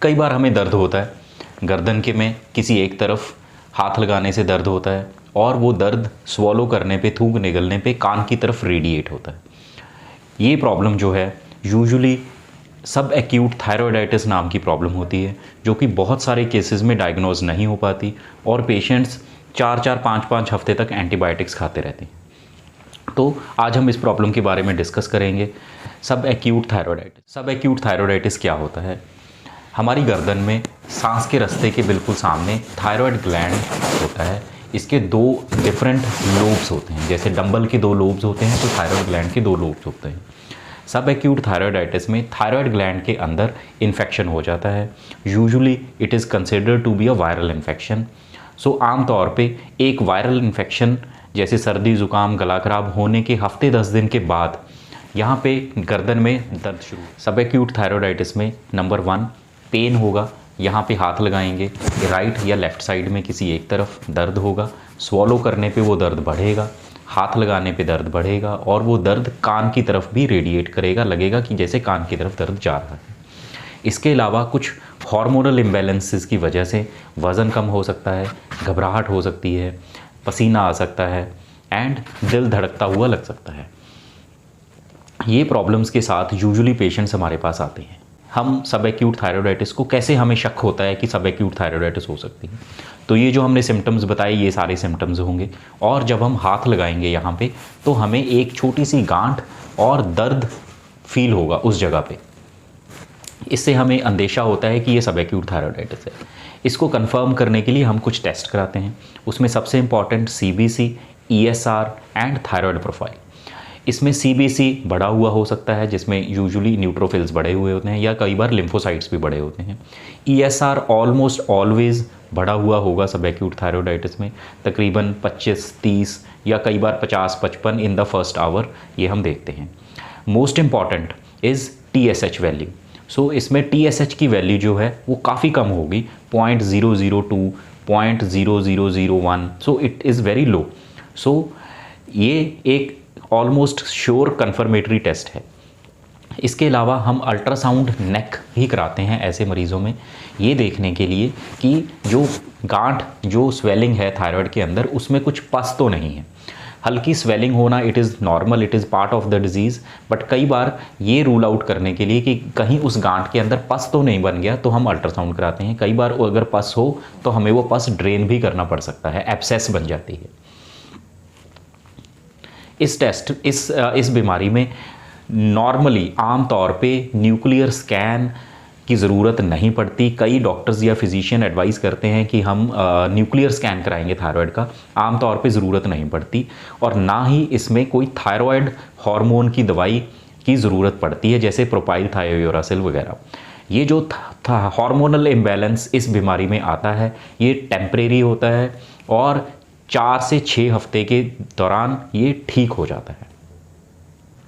कई बार हमें दर्द होता है, गर्दन के में किसी एक तरफ हाथ लगाने से दर्द होता है और वो दर्द स्वॉलो करने पे, थूक निगलने पे कान की तरफ रेडिएट होता है। ये प्रॉब्लम जो है यूजुअली सब एक्यूट थायरॉयडाइटिस नाम की प्रॉब्लम होती है, जो कि बहुत सारे केसेस में डायग्नोज नहीं हो पाती और पेशेंट्स 4-4, 5-5 हफ्ते तक एंटीबायोटिक्स खाते रहते हैं। तो आज हम इस प्रॉब्लम के बारे में डिस्कस करेंगे। सब एक्यूट थायरॉयडाइटिस क्या होता है? हमारी गर्दन में सांस के रास्ते के बिल्कुल सामने थायरॉयड ग्लैंड होता है। इसके दो डिफरेंट लोब्स होते हैं, जैसे डंबल के दो लोब्स होते हैं तो थायरॉयड ग्लैंड के दो लोब्स होते हैं। सब एक्यूट थायरॉयडाइटिस में थायरॉयड ग्लैंड के अंदर इन्फेक्शन हो जाता है। Usually it is considered to be a viral infection. So आमतौर पे एक वायरल इन्फेक्शन जैसे सर्दी ज़ुकाम गला खराब होने के हफ्ते 10 दिन के बाद यहाँ पे गर्दन में दर्द शुरू। सब एक्यूट थायरॉयडाइटिस में नंबर 1 पेन होगा, यहाँ पे हाथ लगाएंगे, राइट या लेफ़्ट साइड में किसी एक तरफ दर्द होगा। स्वॉलो करने पे वो दर्द बढ़ेगा, हाथ लगाने पे दर्द बढ़ेगा और वो दर्द कान की तरफ भी रेडिएट करेगा, लगेगा कि जैसे कान की तरफ दर्द जा रहा है। इसके अलावा कुछ हार्मोनल इम्बैलेंसेस की वजह से वज़न कम हो सकता है, घबराहट हो सकती है, पसीना आ सकता है एंड दिल धड़कता हुआ लग सकता है। ये प्रॉब्लम्स के साथ यूजुअली पेशेंट्स हमारे पास आते हैं। हम सब एक्यूट थायरॉयडाइटिस को कैसे हमें शक होता है कि सब एक्यूट थायरॉयडाइटिस हो सकती है? तो ये जो हमने सिम्टम्स बताए ये सारे सिम्टम्स होंगे और जब हम हाथ लगाएंगे यहाँ पे तो हमें एक छोटी सी गांठ और दर्द फील होगा उस जगह पे। इससे हमें अंदेशा होता है कि ये सब एक्यूट थायरॉयडाइटिस है। इसको कंफर्म करने के लिए हम कुछ टेस्ट कराते हैं। उसमें सबसे important CBC, ESR and thyroid profile. इसमें CBC बढ़ा हुआ हो सकता है, जिसमें यूजुअली न्यूट्रोफिल्स बढ़े हुए होते हैं या कई बार लिम्फोसाइट्स भी बढ़े होते हैं। ESR ऑलमोस्ट ऑलवेज बढ़ा हुआ होगा सब एक्यूट थायरॉयडाइटिस में, तकरीबन 25-30 या कई बार 50-55 इन द फर्स्ट आवर ये हम देखते हैं। Most important is TSH value. So इसमें TSH की वैल्यू जो है वो काफ़ी कम होगी, 0.002, 0.0001, so it is very low. So ये एक ऑलमोस्ट श्योर कन्फर्मेटरी टेस्ट है। इसके अलावा हम अल्ट्रासाउंड नेक ही कराते हैं ऐसे मरीज़ों में, ये देखने के लिए कि जो गांठ, जो स्वेलिंग है थायराइड के अंदर, उसमें कुछ पस तो नहीं है। हल्की स्वेलिंग होना it is normal, it is part of the disease, but कई बार ये रूल आउट करने के लिए कि कहीं उस गांठ के अंदर पस तो नहीं बन गया तो हम अल्ट्रासाउंड कराते हैं। कई बार अगर पस हो तो हमें वो पस ड्रेन भी करना पड़ सकता है, एब्सेस बन जाती है। इस बीमारी में नॉर्मली आम तौर पे न्यूक्लियर स्कैन की ज़रूरत नहीं पड़ती। कई डॉक्टर्स या फिजिशियन एडवाइस करते हैं कि हम न्यूक्लियर स्कैन कराएंगे थायराइड का, आम तौर पे ज़रूरत नहीं पड़ती और ना ही इसमें कोई थायराइड हार्मोन की दवाई की ज़रूरत पड़ती है, जैसे प्रोपाइल थायोयोरासिल वगैरह। ये जो हार्मोनल इम्बैलेंस इस बीमारी में आता है ये टेम्परेरी होता है और 4 से 6 हफ्ते के दौरान ये ठीक हो जाता है।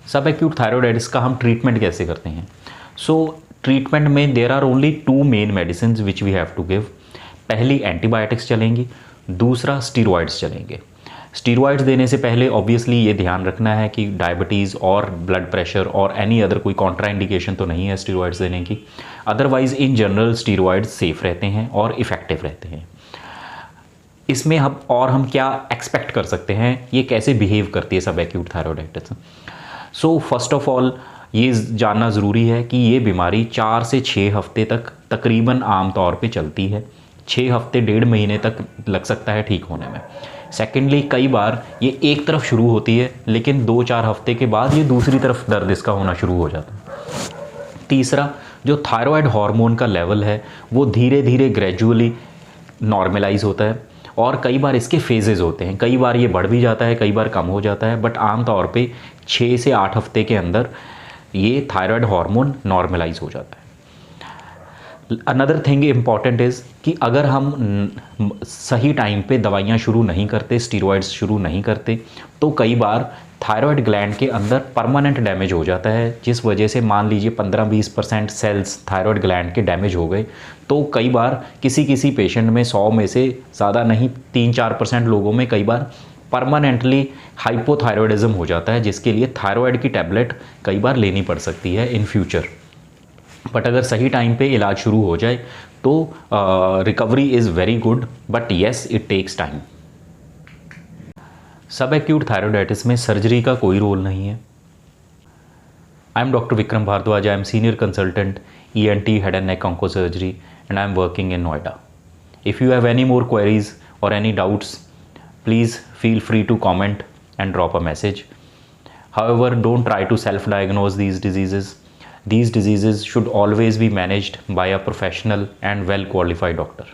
सब एक्यूट थायरॉयडाइटिस का हम ट्रीटमेंट कैसे करते हैं? सो ट्रीटमेंट में there are only 2 main medicine which we have to give. पहली एंटीबायोटिक्स चलेंगी, दूसरा स्टीरॉयड्स चलेंगे। स्टीरॉयड्स देने से पहले ऑब्वियसली ये ध्यान रखना है कि डायबिटीज़ और ब्लड प्रेशर और एनी अदर कोई कॉन्ट्राइंडिकेशन तो नहीं है स्टीरॉयड्स देने की। Otherwise in general steroids safe रहते हैं और इफ़ेक्टिव रहते हैं। इसमें हम क्या एक्सपेक्ट कर सकते हैं, ये कैसे बिहेव करती है subacute thyroiditis? So first of all ये जानना ज़रूरी है कि ये बीमारी 4 से 6 हफ्ते तक तकरीबन आम तौर पे चलती है। 6 हफ्ते 1.5 महीने तक लग सकता है ठीक होने में। सेकेंडली कई बार ये एक तरफ शुरू होती है लेकिन 2-4 हफ्ते के बाद ये दूसरी तरफ दर्द इसका होना शुरू हो जाता है। तीसरा, जो थायराइड हार्मोन का लेवल है वो धीरे धीरे ग्रेजुअली नॉर्मलाइज होता है और कई बार इसके फेजेस होते हैं, कई बार ये बढ़ भी जाता है, कई बार कम हो जाता है, बट आम तौर पे 6 से 8 हफ्ते के अंदर ये थायराइड हार्मोन नॉर्मलाइज हो जाता है। अनदर थिंग इम्पॉर्टेंट इज़ कि अगर हम सही टाइम पे दवाइयाँ शुरू नहीं करते, स्टीरॉयड्स शुरू नहीं करते, तो कई बार थायराइड ग्लैंड के अंदर परमानेंट डैमेज हो जाता है, जिस वजह से मान लीजिए 15-20% सेल्स थायराइड ग्लैंड के डैमेज हो गए। तो कई बार किसी पेशेंट में 100 में से ज़्यादा नहीं 3-4% लोगों में कई बार परमानेंटली हाइपोथायरॉयडिज्म हो जाता है, जिसके लिए थायराइड की टैबलेट कई बार लेनी पड़ सकती है इन फ्यूचर। बट अगर सही टाइम पे इलाज शुरू हो जाए तो recovery is very good, but yes it takes time. सब एक्यूट थायराइडाइटिस में सर्जरी का कोई रोल नहीं है। I am doctor Vikram Bhardwaj, I am senior consultant ENT head and neck oncosurgery, and I am working in Noida. If you have any more queries or any doubts, please feel free to comment and drop a message. However, don't try to self-diagnose these diseases. These diseases should always be managed by a professional and well-qualified doctor.